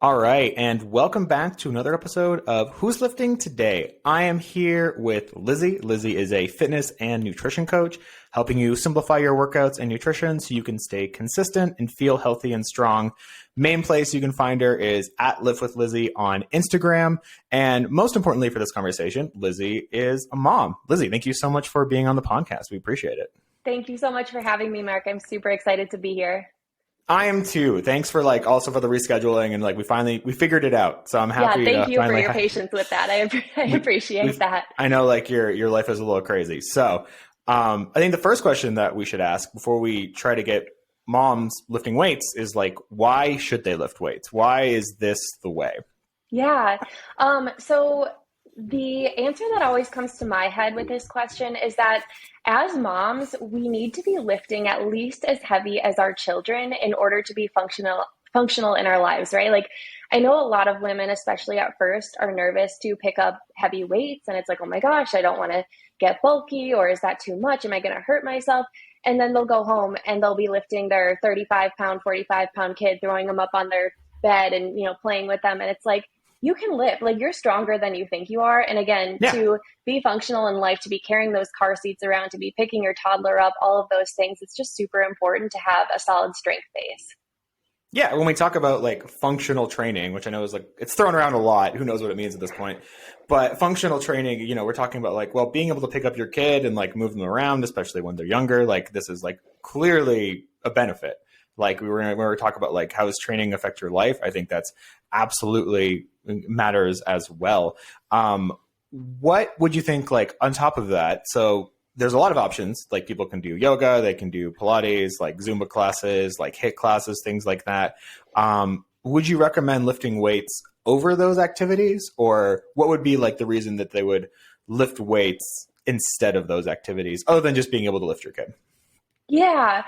All right, and welcome back to another episode of Who's Lifting Today. I am here with Lizzie. Lizzie is a fitness and nutrition coach, helping you simplify your workouts and nutrition so you can stay consistent and feel healthy and strong. Main place you can find her is at Lift with Lizzie on Instagram. And most importantly for this conversation, Lizzie is a mom. Lizzie, thank you so much for being on the podcast. We appreciate it. Thank you so much for having me, Mark. I'm super excited to be here. I am too. Thanks for also for the rescheduling and we figured it out. So I'm happy. Yeah, thank you for your patience with that. I appreciate that. I know your life is a little crazy. So I think the first question that we should ask before we try to get moms lifting weights is why should they lift weights? Why is this the way? Yeah. So the answer that always comes to my head with this question is that as moms, we need to be lifting at least as heavy as our children in order to be functional in our lives, right? I know a lot of women, especially at first, are nervous to pick up heavy weights. And it's oh my gosh, I don't want to get bulky, or is that too much? Am I going to hurt myself? And then they'll go home and they'll be lifting their 35-pound, 45-pound kid, throwing them up on their bed and, playing with them. And it's you can lift, you're stronger than you think you are. And again, to be functional in life, to be carrying those car seats around, to be picking your toddler up, all of those things, it's just super important to have a solid strength base. Yeah, when we talk about functional training, which I know is it's thrown around a lot, who knows what it means at this point, but functional training, we're talking about being able to pick up your kid and move them around, especially when they're younger, this is clearly a benefit. We were talking about how does training affect your life? I think that's absolutely matters as well. What would you think on top of that? So there's a lot of options. People can do yoga, they can do Pilates, Zumba classes, HIIT classes, things like that. Would you recommend lifting weights over those activities, or what would be the reason that they would lift weights instead of those activities, other than just being able to lift your kid? Yeah.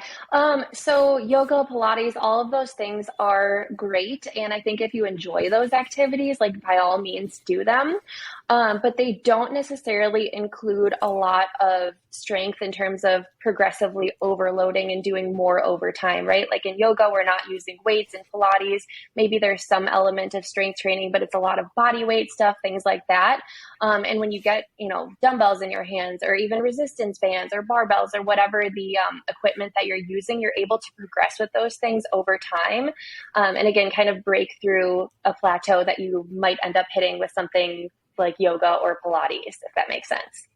So yoga, Pilates, all of those things are great. And I think if you enjoy those activities, by all means do them. But they don't necessarily include a lot of strength in terms of progressively overloading and doing more over time, right? In yoga, we're not using weights. In Pilates, maybe there's some element of strength training, but it's a lot of body weight stuff, things like that. And when you get, dumbbells in your hands, or even resistance bands or barbells or whatever the equipment that you're using, you're able to progress with those things over time. And again, kind of break through a plateau that you might end up hitting with something like yoga or Pilates, if that makes sense.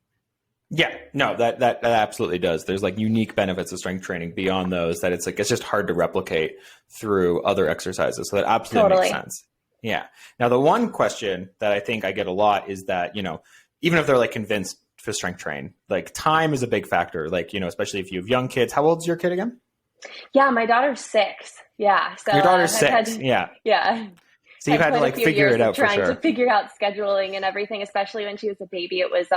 Yeah, no, that absolutely does. There's unique benefits of strength training beyond those that it's just hard to replicate through other exercises. So that absolutely makes sense. Yeah. Now, the one question that I think I get a lot is that, even if they're convinced to strength train, time is a big factor, especially if you have young kids. How old is your kid again? Yeah, my daughter's 6. Yeah. So your daughter's 6. Yeah. So you've had to figure it out for sure. Trying to figure out scheduling and everything, especially when she was a baby, it was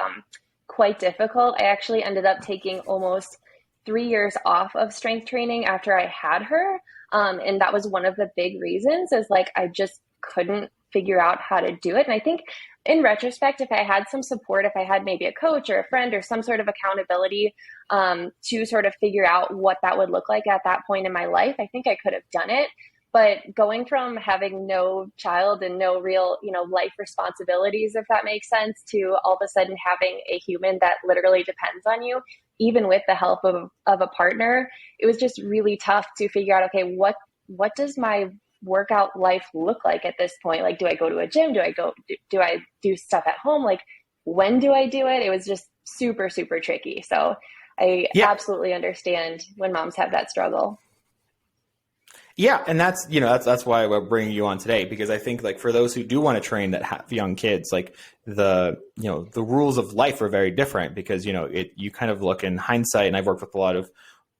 quite difficult. I actually ended up taking almost 3 years off of strength training after I had her. And that was one of the big reasons is I just couldn't figure out how to do it. And I think in retrospect, if I had some support, if I had maybe a coach or a friend or some sort of accountability to sort of figure out what that would look like at that point in my life, I think I could have done it. But going from having no child and no real, life responsibilities, if that makes sense, to all of a sudden having a human that literally depends on you, even with the help of a partner, it was just really tough to figure out, okay, what does my workout life look like at this point? Do I go to a gym? Do I do stuff at home? When do I do it? It was just super, super tricky. So I absolutely understand when moms have that struggle. Yeah, and that's why we're bringing you on today, because I think for those who do want to train that have young kids, the rules of life are very different because you kind of look in hindsight, and I've worked with a lot of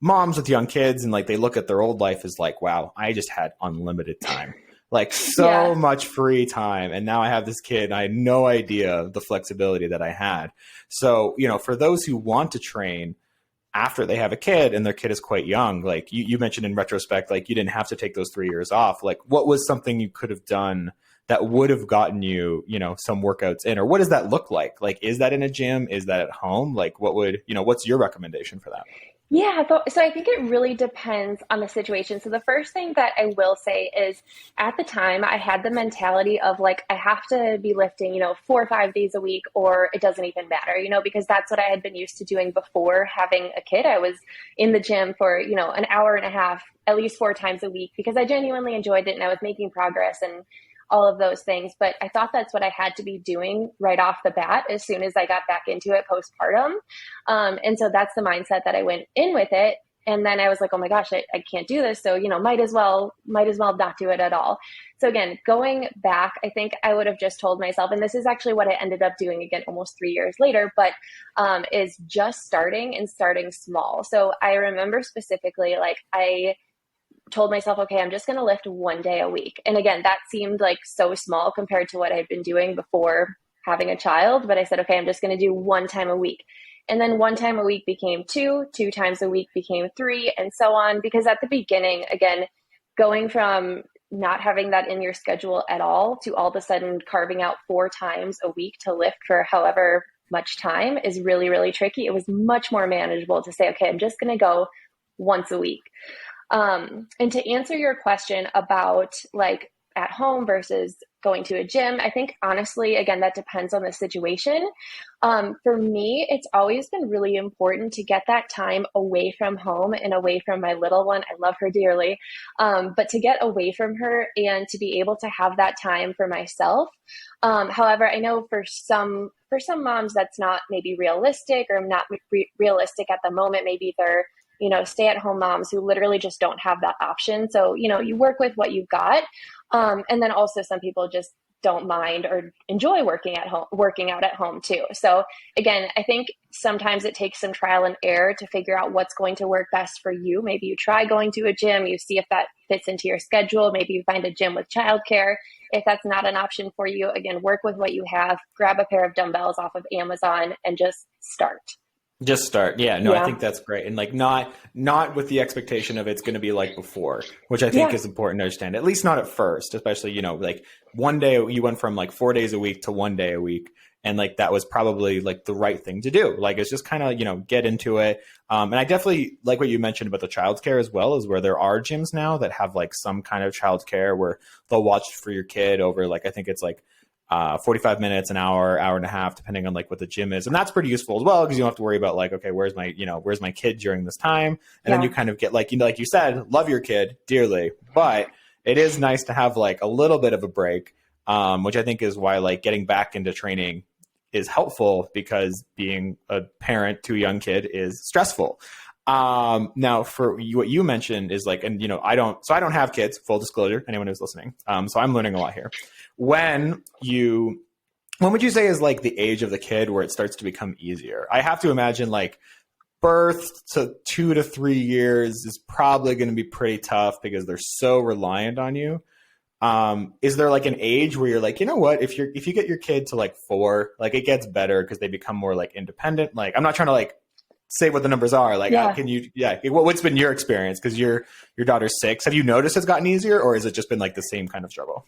moms with young kids, and they look at their old life as wow, I just had unlimited time, much free time, and now I have this kid and I had no idea the flexibility that I had. So for those who want to train after they have a kid and their kid is quite young, you mentioned in retrospect, you didn't have to take those 3 years off. What was something you could have done that would have gotten you, some workouts in, or what does that look like? Is that in a gym? Is that at home? What would, what's your recommendation for that? Yeah, so I think it really depends on the situation. So the first thing that I will say is at the time I had the mentality of like I have to be lifting, 4 or 5 days a week or it doesn't even matter, because that's what I had been used to doing before having a kid. I was in the gym for, an hour and a half at least 4 times a week because I genuinely enjoyed it and I was making progress and all of those things. But I thought that's what I had to be doing right off the bat as soon as I got back into it postpartum. And so that's the mindset that I went in with it. And then I was like, oh my gosh, I can't do this. So, might as well not do it at all. So again, going back, I think I would have just told myself, and this is actually what I ended up doing again almost 3 years later, but is just starting and starting small. So I remember specifically, like I told myself, okay, I'm just going to lift 1 day a week. And again, that seemed like so small compared to what I'd been doing before having a child. But I said, okay, I'm just going to do 1 time a week. And then 1 time a week became 2 times a week became 3, and so on. Because at the beginning, again, going from not having that in your schedule at all to all of a sudden carving out 4 times a week to lift for however much time is really, really tricky. It was much more manageable to say, okay, I'm just going to go once a week. And to answer your question about like at home versus going to a gym, I think honestly, again, that depends on the situation. For me, it's always been really important to get that time away from home and away from my little one. I love her dearly. But to get away from her and to be able to have that time for myself. However, I know for some moms, that's not maybe realistic or not realistic at the moment. Maybe they're stay at home moms who literally just don't have that option. So, you work with what you've got. And then also some people just don't mind or enjoy working out at home too. So again, I think sometimes it takes some trial and error to figure out what's going to work best for you. Maybe you try going to a gym, you see if that fits into your schedule. Maybe you find a gym with childcare. If that's not an option for you, again, work with what you have, grab a pair of dumbbells off of Amazon and just start. Just start. Yeah, no, I Yeah. think that's great. And like not with the expectation of it's going to be like before, which I think Yeah. is important to understand. At least not at first, especially, like one day you went from like 4 days a week to 1 day a week. And like that was probably like the right thing to do. Like it's just kind of, get into it. And I definitely like what you mentioned about the childcare as well, is where there are gyms now that have like some kind of childcare where they'll watch for your kid over like, I think it's like 45 minutes, an hour and a half, depending on like what the gym is. And that's pretty useful as well, because you don't have to worry about like, okay, where's my kid during this time? And then Yeah. you kind of get like, like you said, love your kid dearly, but it is nice to have like a little bit of a break, which I think is why like getting back into training is helpful, because being a parent to a young kid is stressful. Now for you, what you mentioned is like, and I don't have kids, full disclosure, anyone who's listening. So I'm learning a lot here. When would you say is like the age of the kid where it starts to become easier? I have to imagine like birth to 2 to 3 years is probably going to be pretty tough because they're so reliant on you. Is there like an age where you're like, you know what, if you get your kid to like 4, like it gets better because they become more like independent? Like, I'm not trying to like say what the numbers are. Like, Yeah. what's been your experience? Because your daughter's 6. Have you noticed it's gotten easier, or has it just been like the same kind of struggle?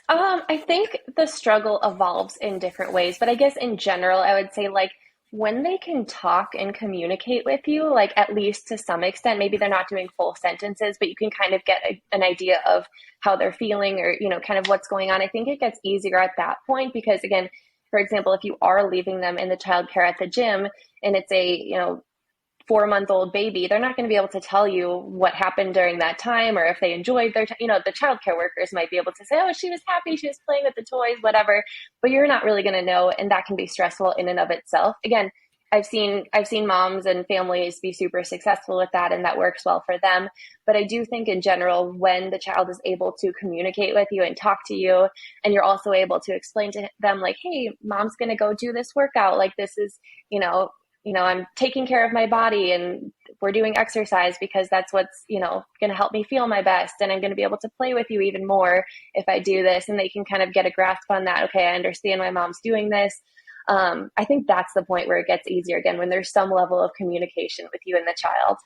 I think the struggle evolves in different ways, but I guess in general, I would say like when they can talk and communicate with you, like at least to some extent, maybe they're not doing full sentences, but you can kind of get an idea of how they're feeling or, kind of what's going on. I think it gets easier at that point because again, for example, if you are leaving them in the childcare at the gym and it's a, 4-month-old baby, they're not going to be able to tell you what happened during that time or if they enjoyed the childcare workers might be able to say, oh, she was happy, she was playing with the toys, whatever, but you're not really going to know. And that can be stressful in and of itself. Again, I've seen moms and families be super successful with that and that works well for them. But I do think in general, when the child is able to communicate with you and talk to you, and you're also able to explain to them like, hey, mom's going to go do this workout. Like this is, I'm taking care of my body and we're doing exercise because that's what's, going to help me feel my best. And I'm going to be able to play with you even more if I do this. And they can kind of get a grasp on that. Okay, I understand why mom's doing this. I think that's the point where it gets easier again, when there's some level of communication with you and the child.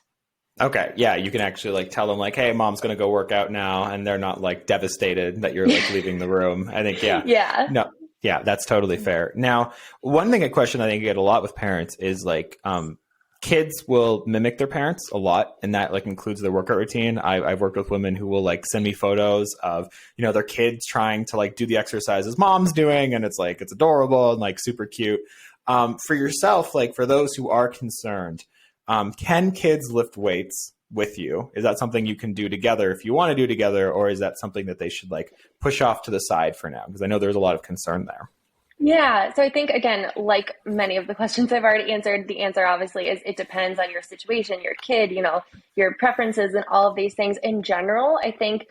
Okay. Yeah. You can actually like tell them like, hey, mom's going to go work out now. And they're not like devastated that you're like leaving the room. I think, yeah. Yeah. No. Yeah, that's totally fair. Now, one question I think I get a lot with parents is like, Kids will mimic their parents a lot, and that like includes their workout routine. I've worked with women who will like send me photos of, you know, their kids trying to like do the exercises mom's doing, and it's like it's adorable and like super cute. For yourself, like for those who are concerned, can kids lift weights with you? Is that something you can do together if you want to do together, or is that something that they should like push off to the side for now? Because I know there's a lot of concern there. Yeah, so I think again, like many of the questions I've already answered, the answer obviously is it depends on your situation, your kid, you know, your preferences and all of these things. In general, I think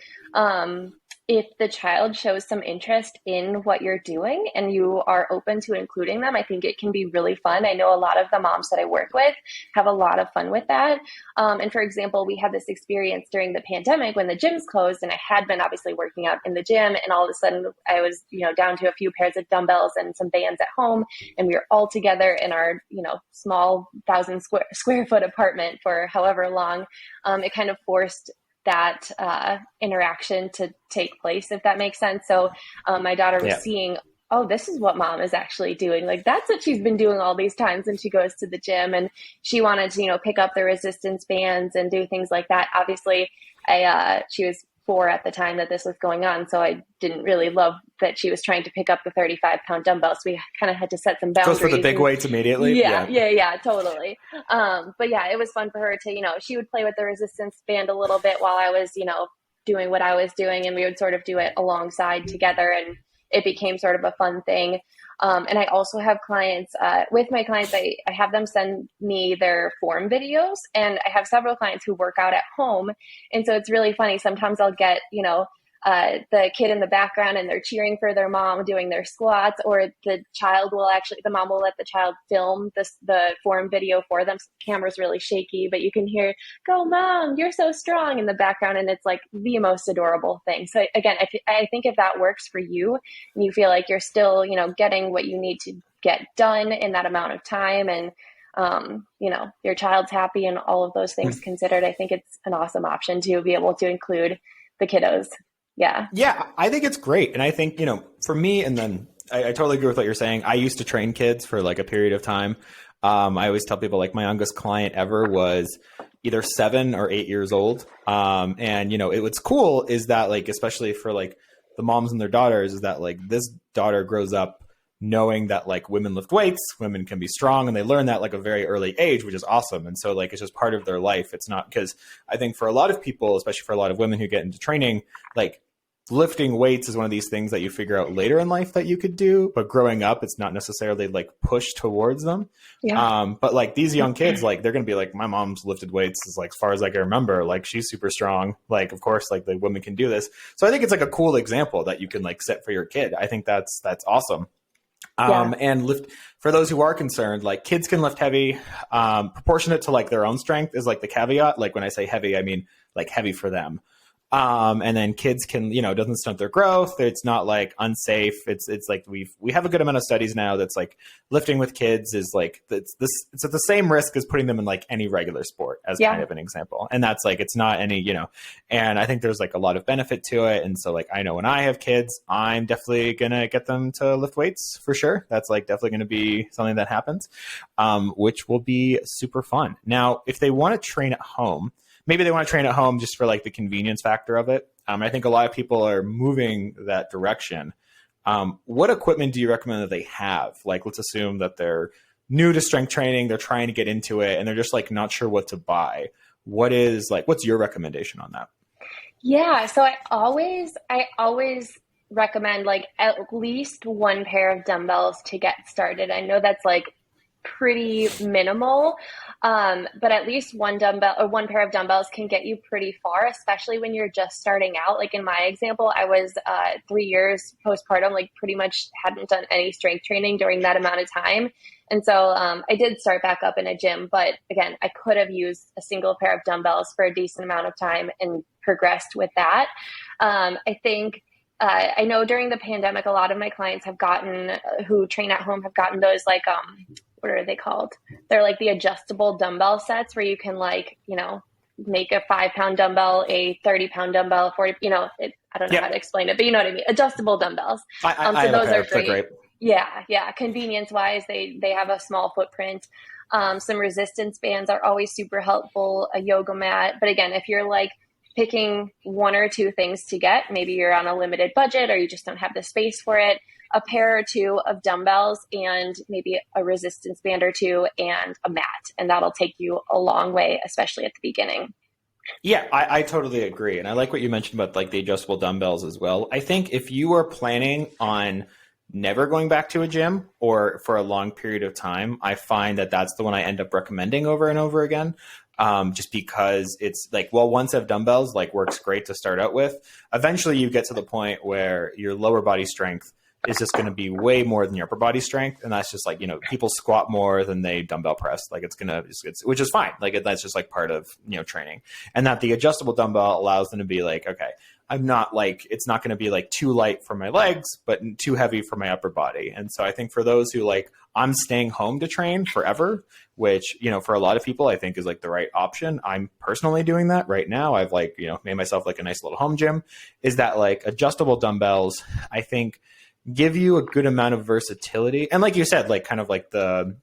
if the child shows some interest in what you're doing and you are open to including them, I think it can be really fun. I know a lot of the moms that I work with have a lot of fun with that. And for example, we had this experience during the pandemic when the gyms closed, and I had been obviously working out in the gym, and all of a sudden I was, you know, down to a few pairs of dumbbells and some bands at home, and we were all together in our, you know, small 1,000 square foot apartment for however long. It kind of forced that interaction to take place, if that makes sense. So my daughter was seeing, oh, this is what mom is actually doing. Like, that's what she's been doing all these times when she goes to the gym. And she wanted to, you know, pick up the resistance bands and do things like that. Obviously, she was 4 at the time that this was going on. So I didn't really love that she was trying to pick up the 35-pound dumbbells. So we kind of had to set some boundaries. Goes for the big weights immediately. Yeah, totally. But yeah, it was fun for her to, you know, she would play with the resistance band a little bit while I was, you know, doing what I was doing, and we would sort of do it alongside together, and it became sort of a fun thing. And I also have clients, with my clients, I have them send me their form videos, and I have several clients who work out at home. And so it's really funny. Sometimes I'll get, you know, the kid in the background and they're cheering for their mom doing their squats, or the mom will let the child film the form video for them. The camera's really shaky, but you can hear, "Go mom, you're so strong" in the background. And it's like the most adorable thing. So again, I think if that works for you and you feel like you're still, you know, getting what you need to get done in that amount of time, and you know, your child's happy and all of those things considered, I think it's an awesome option to be able to include the kiddos. Yeah, I think it's great. And I think, you know, for me, and then I totally agree with what you're saying. I used to train kids for like a period of time. I always tell people, like, my youngest client ever was either 7 or 8 years old. And, you know, what's cool is that, like, especially for like the moms and their daughters, is that like this daughter grows up knowing that like women lift weights, women can be strong, and they learn that like a very early age, which is awesome. And so like, it's just part of their life. It's not, because I think for a lot of people, especially for a lot of women who get into training, like lifting weights is one of these things that you figure out later in life that you could do, but growing up, it's not necessarily like pushed towards them. But like these young kids, like they're going to be like, my mom's lifted weights is like, as far as I can remember, like she's super strong. Like, of course, like the women can do this. So I think it's like a cool example that you can like set for your kid. I think that's awesome. And lift, for those who are concerned, like kids can lift heavy, proportionate to like their own strength is like the caveat. Like when I say heavy, I mean like heavy for them. And then kids can, you know, it doesn't stunt their growth. It's not like unsafe. It's like we have a good amount of studies now that's like lifting with kids is like, it's at the same risk as putting them in like any regular sport, as kind of an example. And that's like, it's not any, you know, and I think there's like a lot of benefit to it. And so like, I know when I have kids, I'm definitely going to get them to lift weights for sure. That's like definitely going to be something that happens, which will be super fun. Now, if they want to train at home, maybe they want to train at home just for like the convenience factor of it. I think a lot of people are moving that direction. What equipment do you recommend that they have? Like, let's assume that they're new to strength training, they're trying to get into it, and they're just like not sure what to buy. What's your recommendation on that? Yeah, so I always recommend like at least one pair of dumbbells to get started. I know that's like pretty minimal, but at least one dumbbell or one pair of dumbbells can get you pretty far, especially when you're just starting out. Like in my example, I was 3 years postpartum, like pretty much hadn't done any strength training during that amount of time. And so I did start back up in a gym, but again, I could have used a single pair of dumbbells for a decent amount of time and progressed with that. I think I know during the pandemic, a lot of my clients who train at home have gotten those like, what are they called? They're like the adjustable dumbbell sets where you can like, you know, make a 5-pound dumbbell, a 30-pound dumbbell, 40, you know, I don't know how to explain it, but you know what I mean? Adjustable dumbbells. So those are great. Yeah. Convenience wise, they have a small footprint. Some resistance bands are always super helpful, a yoga mat. But again, if you're like picking one or two things to get, maybe you're on a limited budget or you just don't have the space for it, a pair or two of dumbbells and maybe a resistance band or two and a mat. And that'll take you a long way, especially at the beginning. Yeah, I totally agree. And I like what you mentioned about like the adjustable dumbbells as well. I think if you are planning on never going back to a gym or for a long period of time, I find that that's the one I end up recommending over and over again. Just because it's like, well, once I have dumbbells, like works great to start out with. Eventually you get to the point where your lower body strength is just going to be way more than your upper body strength. And that's just like, people squat more than they dumbbell press. Like which is fine. Like that's just like part of, training. And that the adjustable dumbbell allows them to be like, okay, I'm not like, it's not going to be like too light for my legs, but too heavy for my upper body. And so I think for those who like, I'm staying home to train forever, which, for a lot of people, I think is like the right option. I'm personally doing that right now. I've like, made myself like a nice little home gym. Is that like adjustable dumbbells, I think, give you a good amount of versatility. And like you said, like kind of like the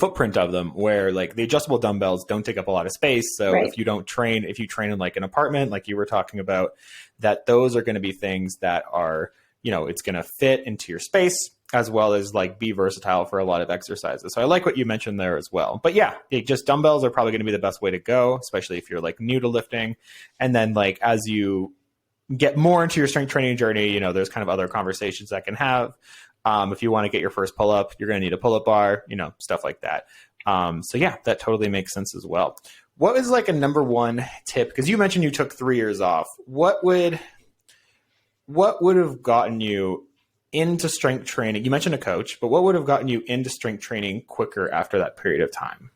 footprint of them where like the adjustable dumbbells don't take up a lot of space. So Right. if you train in like an apartment, like you were talking about, that those are going to be things that are, it's going to fit into your space as well as like be versatile for a lot of exercises. So I like what you mentioned there as well. But yeah, just dumbbells are probably going to be the best way to go, especially if you're like new to lifting. And then like as you get more into your strength training journey, there's kind of other conversations that can have. If you want to get your first pull up, you're going to need a pull up bar, stuff like that. So yeah, that totally makes sense as well. What is like a number one tip? Because you mentioned you took 3 years off. What would have gotten you into strength training? You mentioned a coach, but what would have gotten you into strength training quicker after that period of time?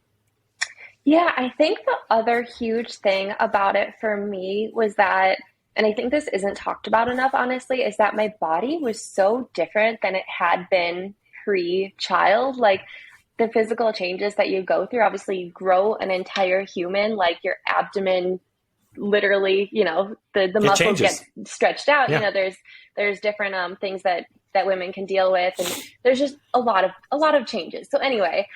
Yeah, I think the other huge thing about it for me was that, and I think this isn't talked about enough, honestly, is that my body was so different than it had been pre-child. Like the physical changes that you go through, obviously you grow an entire human, like your abdomen literally, the muscles changes. get stretched out. Yeah. There's different things that women can deal with, and there's just a lot of changes. So anyway,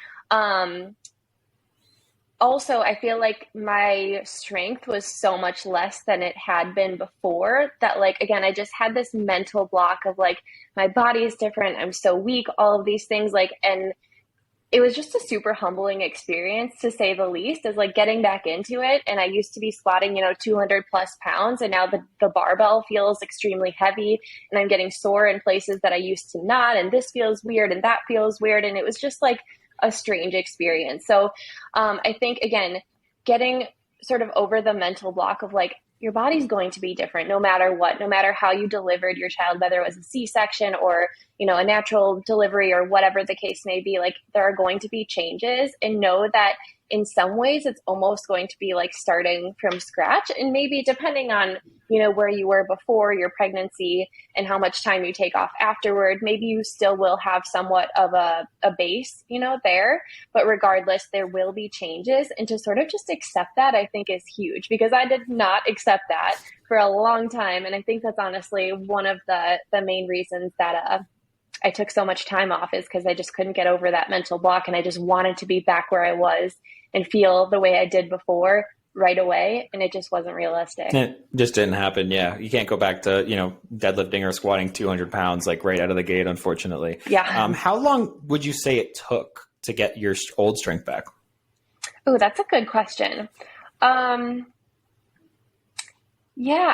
also, I feel like my strength was so much less than it had been before that, like, again, I just had this mental block of like, my body is different. I'm so weak, all of these things, like, and it was just a super humbling experience to say the least, is like getting back into it. And I used to be squatting, 200 plus pounds. And now the barbell feels extremely heavy and I'm getting sore in places that I used to not. And this feels weird and that feels weird. And it was just like a strange experience. So I think, again, getting sort of over the mental block of like, your body's going to be different no matter what, no matter how you delivered your child, whether it was a C-section or, a natural delivery or whatever the case may be, like there are going to be changes, and know that in some ways it's almost going to be like starting from scratch. And maybe depending on, where you were before your pregnancy and how much time you take off afterward, maybe you still will have somewhat of a base, there, but regardless, there will be changes. And to sort of just accept that, I think is huge, because I did not accept that for a long time. And I think that's honestly one of the main reasons that, I took so much time off, is because I just couldn't get over that mental block. And I just wanted to be back where I was and feel the way I did before right away. And it just wasn't realistic. It just didn't happen. Yeah. You can't go back to, deadlifting or squatting 200 pounds, like right out of the gate, unfortunately. Yeah. How long would you say it took to get your old strength back? Oh, that's a good question. Yeah,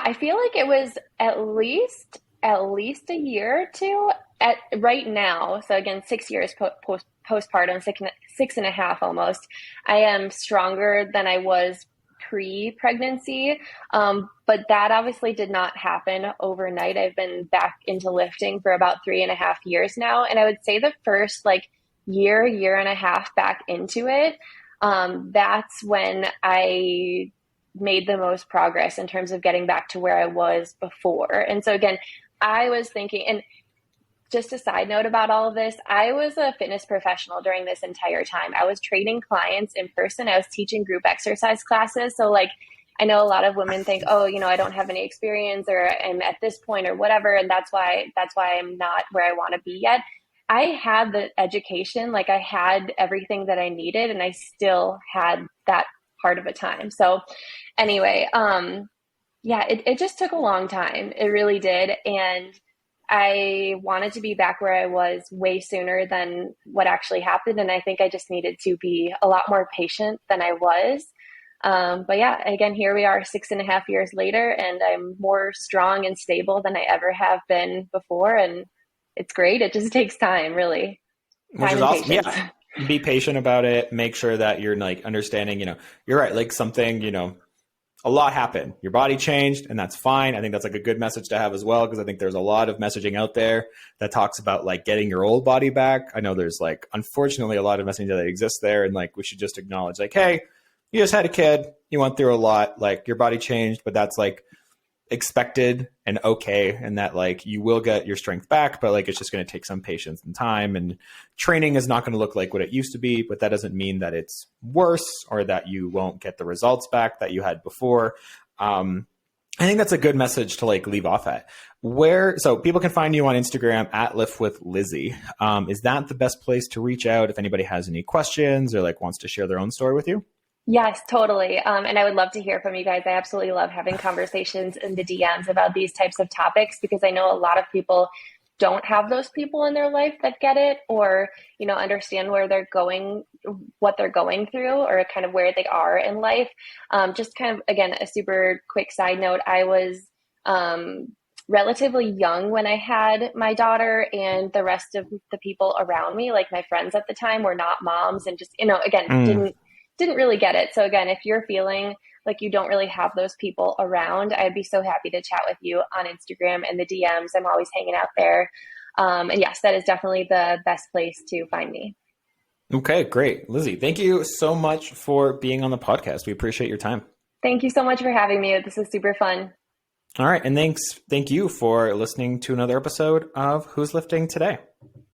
I feel like it was at least a year or two at right now. So again, 6 years postpartum, 6.5 almost. I am stronger than I was pre-pregnancy. But that obviously did not happen overnight. I've been back into lifting for about 3.5 years now. And I would say the first like year and a half back into it, that's when I made the most progress in terms of getting back to where I was before. And so again, I was thinking, and just a side note about all of this, I was a fitness professional during this entire time. I was training clients in person. I was teaching group exercise classes. So like, I know a lot of women think, oh, I don't have any experience, or I'm at this point or whatever. And that's why I'm not where I want to be yet. I had the education, like I had everything that I needed, and I still had that hard of a time. So anyway, yeah, it just took a long time. It really did. And I wanted to be back where I was way sooner than what actually happened. And I think I just needed to be a lot more patient than I was. But yeah, again, here we are 6.5 years later, and I'm more strong and stable than I ever have been before. And it's great. It just takes time, really. Which Time is and awesome. patience. Yeah. Be patient about it. Make sure that you're like understanding, you're right. Like something, a lot happened. Your body changed, and that's fine. I think that's like a good message to have as well, because I think there's a lot of messaging out there that talks about like getting your old body back. I know there's like, unfortunately, a lot of messaging that exists there, and like we should just acknowledge like, hey, you just had a kid, you went through a lot, like your body changed, but that's like expected and okay, and that like you will get your strength back, but like it's just going to take some patience and time, and training is not going to look like what it used to be, but that doesn't mean that it's worse or that you won't get the results back that you had before. I think that's a good message to like leave off at. So people can find you on Instagram at Lift with Lizzie. Is that the best place to reach out if anybody has any questions or like wants to share their own story with you? Yes, totally. And I would love to hear from you guys. I absolutely love having conversations in the DMs about these types of topics, because I know a lot of people don't have those people in their life that get it, or, understand where they're going, what they're going through, or kind of where they are in life. Just kind of, again, a super quick side note. I was relatively young when I had my daughter, and the rest of the people around me, like my friends at the time, were not moms, and just, again, Mm. didn't really get it. So again, if you're feeling like you don't really have those people around, I'd be so happy to chat with you on Instagram and the DMs. I'm always hanging out there. And yes, that is definitely the best place to find me. Okay, great. Lizzie, thank you so much for being on the podcast. We appreciate your time. Thank you so much for having me. This is super fun. All right. And thank you for listening to another episode of Who's Lifting Today?